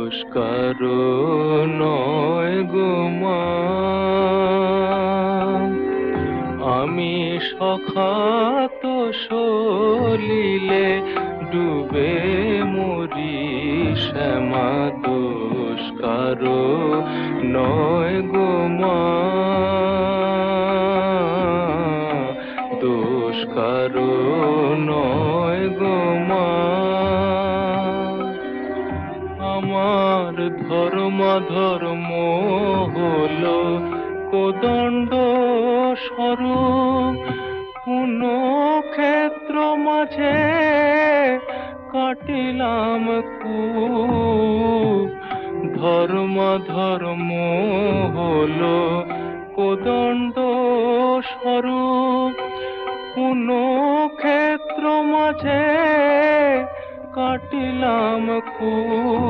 দোষ কারো নয় গো মা, আমি সখাত সলিলে ডুবে মরি শ্যামা, দোষ কারো নয় গো মা, দোষ কারো নয় গো মা। আমার ধর্ম হলো কোদণ্ড স্বরূপ, পুণ্যক্ষেত্র মাঝে কাটিলাম কূপ। ধর্ম হলো কোদণ্ড স্বরূপ, পুণ্যক্ষেত্র মাঝে কাটিলাম কূপ।